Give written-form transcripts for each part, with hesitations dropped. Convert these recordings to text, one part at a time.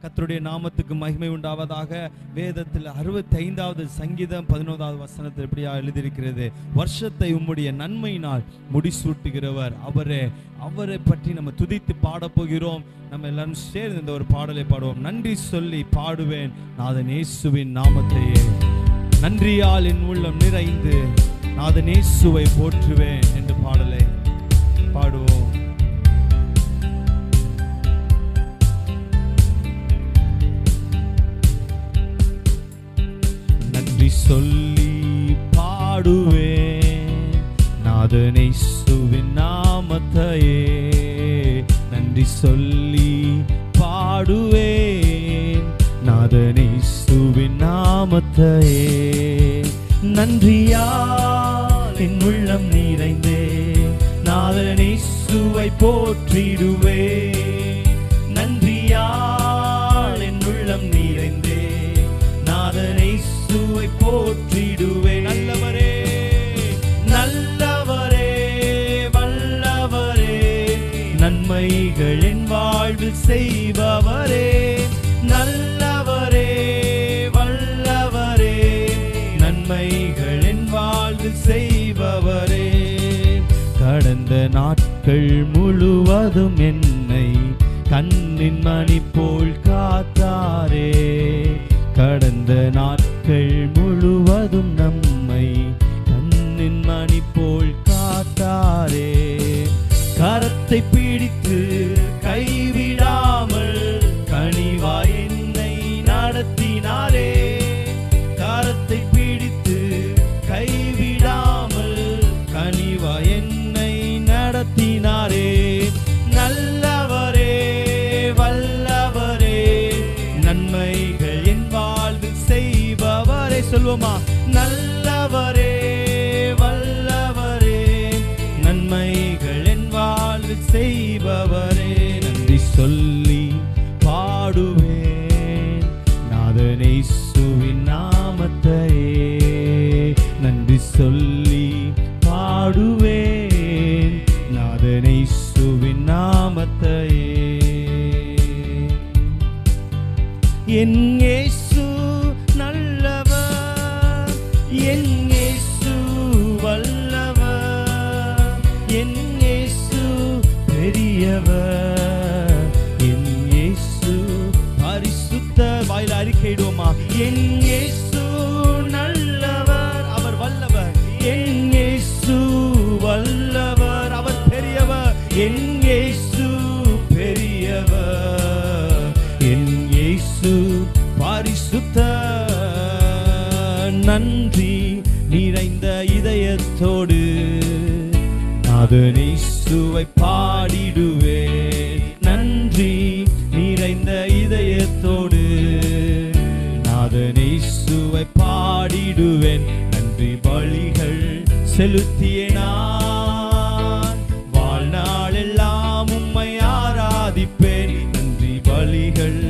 கர்த்தருடைய நாமத்துக்கு மகிமை உண்டாவதாக. வேதத்தில் 65வது சங்கீதம் 11வது வசனத்தில் எப்படியா எழுதியிருக்கிறது, வருஷத்தை உம்முடைய நன்மையினால் முடிசூட்டுகிறவர் அவரே. அவரை பற்றி நம்ம துதித்து பாட போகிறோம். நம்ம எல்லாரும் சேர்ந்து இந்த ஒரு பாடலை பாடுவோம். நன்றி சொல்லி பாடுவேன் நாதன் இயேசுவின் நாமத்தையே, நன்றியால் என் உள்ளம் நிறைந்து நாதன் இயேசுவை போற்றுவேன் என்று பாடலை பாடுவோம். நன்றி சொல்லி பாடுவேன் நாதன் இயேசுவின் நாமத்தையே, நன்றி சொல்லி பாடுவேன் நாதன் இயேசுவின் நாமத்தையே, நன்றியால் என் உள்ளம் நிறைந்தே நாதன் இயேசுவை போற்றிடுவேன், நன்றியால் என் உள்ளம் நிறைந்தே நாதன் இயேசுவை போற்றிடுவேன். நல்லவரே நல்லவரே வல்லவரே, நன்மைகள் என் வாழ்வில் செய்பவரே, நல்லவரே வல்லவரே, நன்மைகள் என் வாழ்வில் செய்பவரே. கடந்த நாட்கள் முழுவதும் என்னை கண்ணின் மணி போல் காத்தாரே, கடந்த நாட்கள் முழுவதும் நம்மை கண்ணின் மணி போல் காத்தாரே, கரத்தை பிடித்து கைவிடாமல் கனிவாய் என்னை நடத்தினாரே, கரத்தை பிடித்து கைவிடாமல் கனிவாய் என்னை நடத்தினாரே, நல்லவரே வல்லவரே, நன்மைகள் என் வாழ்வில் செய்பவரே. சொல்வோமா, நல்லவரே வல்லவரே, நன்மைகள் என் வாழ்வில் செய்பவரே. நன்றி சொல்லி பாடுவேன் நாதன் இயேசுவின் நாமத்தையே, நன்றி சொல்லி பாடுவேன் நாதன் இயேசுவின் நாமத்தையே. என் இயேசு நல்லவர், என் இயேசு வல்லவர், என் இயேசு பெரியவர், என் இயேசு பரிசுத்த. வாயில அறிக்கையிடுவோமா, என் இயேசு நல்லவர், அவர் வல்லவர், என் இயேசு வல்லவர், அவர் பெரியவர், என் இயேசு பெரியவர், என் இயேசு பரிசுத்த. நன்றி நிறைந்த இதயத்தோடு நாதன் இயேசுவை பாடிடுவேன், நன்றி நிறைந்த இதயத்தோடு நாதன் இயேசுவை பாடிடுவேன். நன்றி பலிகள் செலுத்திய நான் வாழ்நாளெல்லாம் உம்மை ஆராதிப்பேன், நன்றி பலிகள்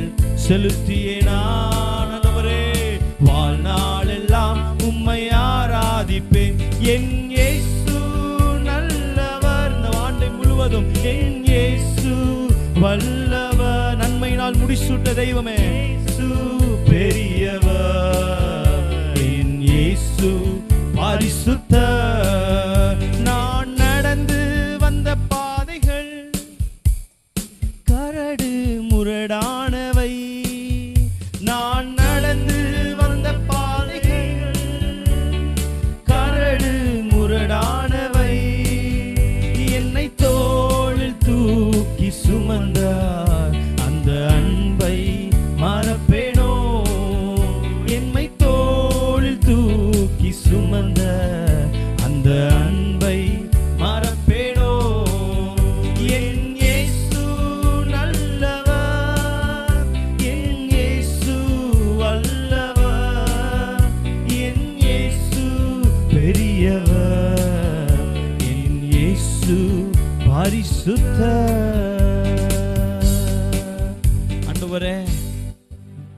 செலுத்திய நான் நல்லவரே வாழ்நாளெல்லாம் உம்மை ஆராதிப்பேன். என் இயேசு நல்லவர், இந்த ஆண்டை முழுவதும் என் இயேசு வல்லவர், நன்மையினால் முடிசூட்ட தெய்வமே, இயேசு பெரியவர், என் இயேசு பரிசுத்த. நான் நடந்து வந்த பாதைகள் கரடு முரடானவை, நான் நடந்து வந்த பாதைகள் கரடு முரடானவை, என்னை தோளில் தூக்கி சுமந்தார் அந்த அன்பை மறப்பேனோ, என்னை தோளில் தூக்கி சுமந்த அந்த அன்பை மறப்பேனோ. என் இயேசு நல்லவர், என் இயேசு வல்லவர், என் இயேசு பெரியவர், என் இயேசு பரிசுத்த. ஆண்டவரே,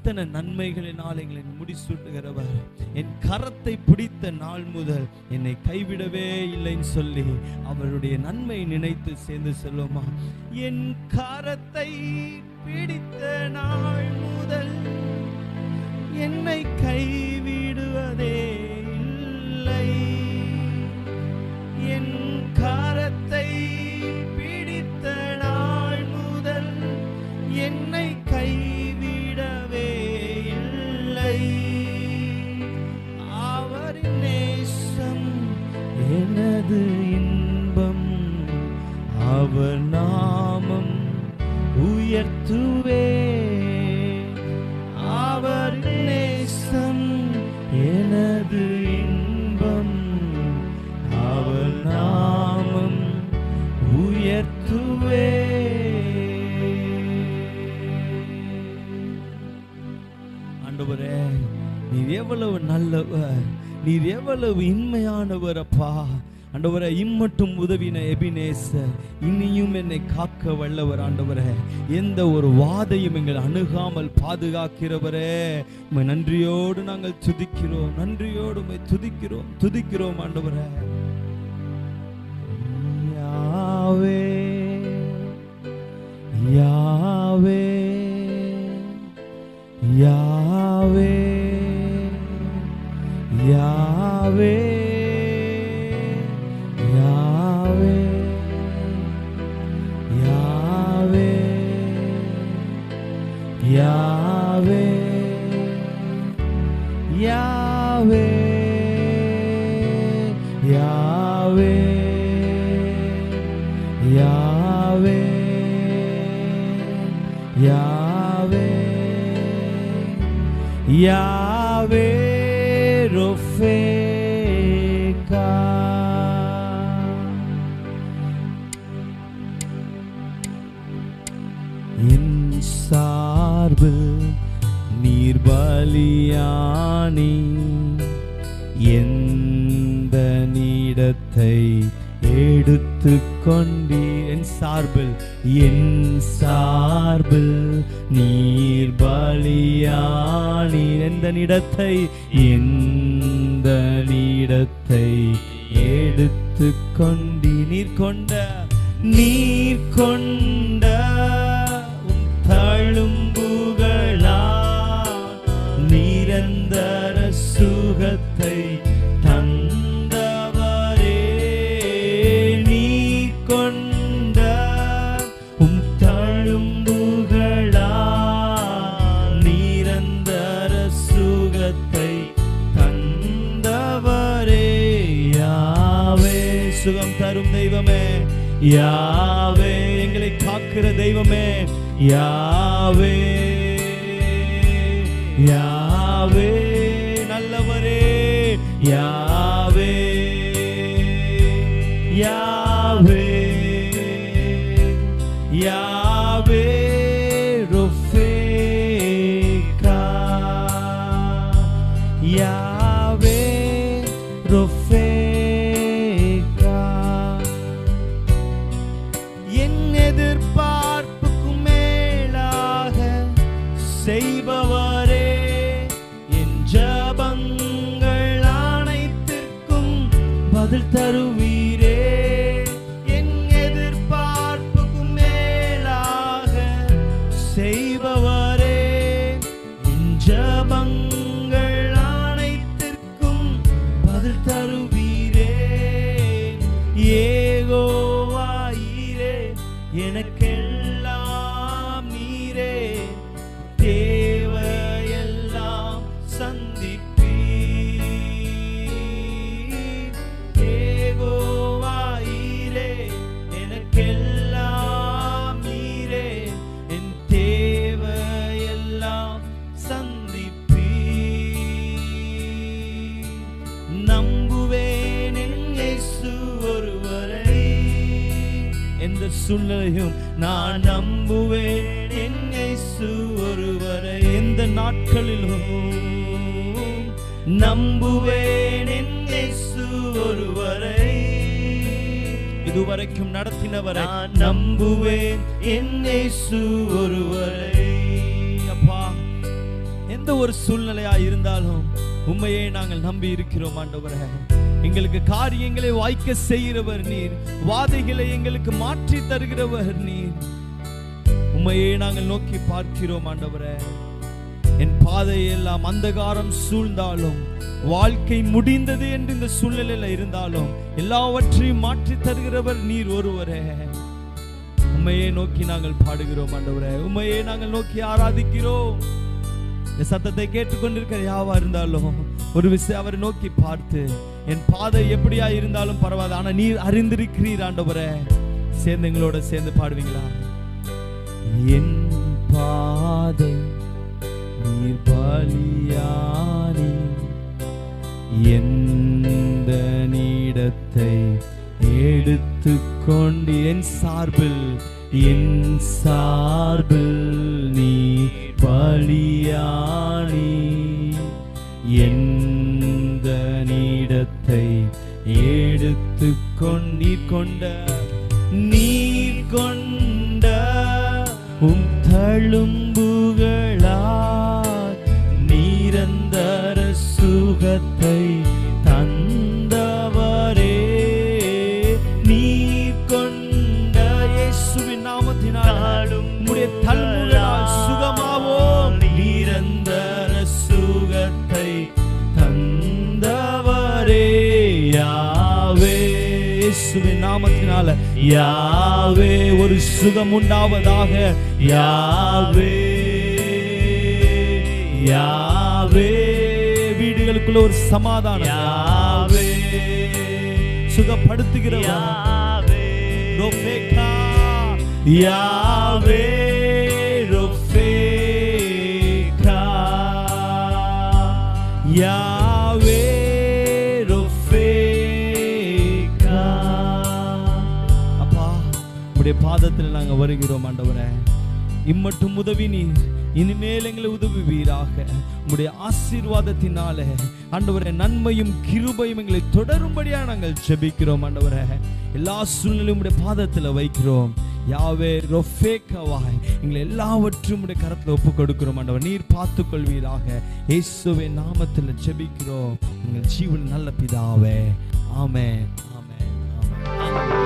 இத்தனை நன்மைகளினால் எங்களை முடிசூட்டுகிறவர், என் கரத்தை பிடித்த நாள் முதல் என்னை கைவிடவே இல்லைன்னு சொல்லி அவருடைய நன்மை நினைத்து சேர்ந்து செல்வோமா. என் கரத்தை பிடித்த நாள் முதல் என்னை கைவிடுவதே இல்லை. என் கரத்தை பிடித்த நாள் முதல் என்னை கைவிடவே இல்லை. அவரின் நேசம் எனது இன்பம், அவர் நாமம் உயர்த்துவே. அவர் நேசம் எனது இன்பம், அவர் நாமம் உயர்த்துவே. ஆண்டவரே, நீர் எவ்வளவு நல்லவர், நீர் எவ்வளவு இன்மையானவர் அப்பா. ஆண்டவரே, இம்மட்டும் உதவின எபினேசர் இனியும் என்னை காக்க வல்லவர். ஆண்டவரே, எந்த ஒரு வாதையும் எங்கள் அணுகாமல் பாதுகாக்கிறவரே, உம்மை நன்றியோடு நாங்கள் துதிக்கிறோம், நன்றியோடு உம்மை துதிக்கிறோம் ஆண்டவரே. யாவே யாவே யாவே யாவே Yahweh, Yahweh, Yahweh, Yahweh, Yahweh, Yahweh, Rofeka. சார்பில் நீர் பலியானி எந்த நீடத்தை எடுத்து கொண்டீர். என் சார்பில் நீர் பலியானி எந்த நீடத்தை எடுத்து கொண்டீர். நீர் கொண்ட தழும்புகளா நிரந்தர சுகத்தை தந்தவரே. நீ கொண்ட தழும்புகளா நிரந்தர சுகத்தை தந்தவரே. யாவே, சுகம் தரும் தெய்வமே, யாவே, எங்களை காக்கிற தெய்வமே, யாவே, யாவே, நல்லவரே, யாவே, யாவே, யாவே, ரொஃபேகா, யாவே, ரொஃபேகா. என் எதிர்பார்ப்புக்கும் மேலாக செய்பவரே, என் ஜபங்கள் அனைத்திற்கும் பதில் தருவீரே. என் எதிர்பார்ப்புக்கும் மேலாக செய்பவரே, என் ஜபங்கள் அனைத்திற்கும் பதில் தருவீரே. ஏகோவாயிரே, எனக்கெல்லாம் நீரே, தேவையெல்லாம் சந்திப்பீர். ஏகோவாயிரே, எனக்கெல்லாம் நீரே, என் தேவையெல்லாம் சந்திப்பீர். நம்புவேன் என் இயேசு ஒருவரை, எந்த சூழ்நிலையும் நான் நம்புவேன் என் இயேசு ஒருவரை. எந்த நாட்களிலும் நம்புவேன் என் இயேசு ஒருவரை. இதுவரைக்கும் நடத்தினவரை நான் நம்புவேன் என் இயேசு ஒருவரை. அப்பா, எந்த ஒரு சூழ்நிலையா இருந்தாலும் உண்மையே நாங்கள் நம்பி இருக்கிறோம் ஆண்டவரே. எங்களுக்கு காரியங்களை வாய்க்க செய்கிறவர் நீர், வாதைகளை எங்களுக்கு மாற்றி தருகிறவர் நீர். உம்மையே நாங்கள் நோக்கி பார்க்கிறோம் ஆண்டவரே. என் பாதையெல்லாம் அந்தகாரம் சூழ்ந்தாலும், வாழ்க்கை முடிந்தது என்று இந்த சூழ்நிலையில இருந்தாலும், எல்லாவற்றையும் மாற்றி தருகிறவர் நீர் ஒருவரே. உம்மையே நோக்கி நாங்கள் பாடுகிறோம் ஆண்டவரே. உம்மையே நாங்கள் நோக்கி ஆராதிக்கிறோம். இந்த சத்தத்தை கேட்டுக்கொண்டிருக்கிற யாவா இருந்தாலும் ஒரு விஷயம் அவரை நோக்கி பார்த்து, என் பாதை எப்படியா இருந்தாலும் பரவாயில்ல, ஆனா நீர் அறிந்திருக்கிறீர் ஆண்டவரே. சேர்ந்து எங்களோட சேர்ந்து பாடுவீங்களா? என் பாதை நீர் பலியானி, எந்த நீடத்தை எடுத்துக்கொண்டு என் சார்பில் நீ பலியானி, எந்த நீடத்தை எடுத்துக்கொண்டீர் கொண்ட உம் தழும்புகளால் நிரந்தர சுகத்தை தந்தவரே. நீர் கொண்ட இயேசுவின் நாமத்தினால் உம்முடைய தழும்புகளால் சுகமாவோம். நிரந்தர சுகத்தை தந்தவரே யாவே. இயேசுவின் நாமத்தினால யாவே ஒரு சுகம் உண்டாவதாக. யாவே யாவே வீடுகளுக்குள்ள ஒரு சமாதானம். யாவே சுகப்படுத்துகிறவர். யாவே ரொஃபேகா. யாவே ரொஃபேகா. யாவே உம்முடைய பாதத்தில் நாங்கள் வருகிறோம் ஆண்டவரே. இம்மட்டும் உதவி நீர், இனிமேல் எங்களை உதவுவீராக. உம்முடைய ஆசீர்வாதத்தினாலே ஆண்டவரே நன்மையும் கிருபையும் எங்களை தொடரும்படியாக நாங்கள் ஜெபிக்கிறோம் ஆண்டவரே. எல்லா சூழ்நிலையும் உம்முடைய பாதத்தில் வைக்கிறோம். யாவே ரொஃபேக்காவாய் எங்களை எல்லாவற்றும் உம்முடைய கரத்தில் ஒப்பு கொடுக்கிறோம் ஆண்டவர். நீர் பார்த்துக் கொள்வீராக. இயேசுவின் நாமத்தில் ஜெபிக்கிறோம் எங்கள் ஜீவன் நல்ல பிதாவே. ஆமென், ஆமென், ஆமென்.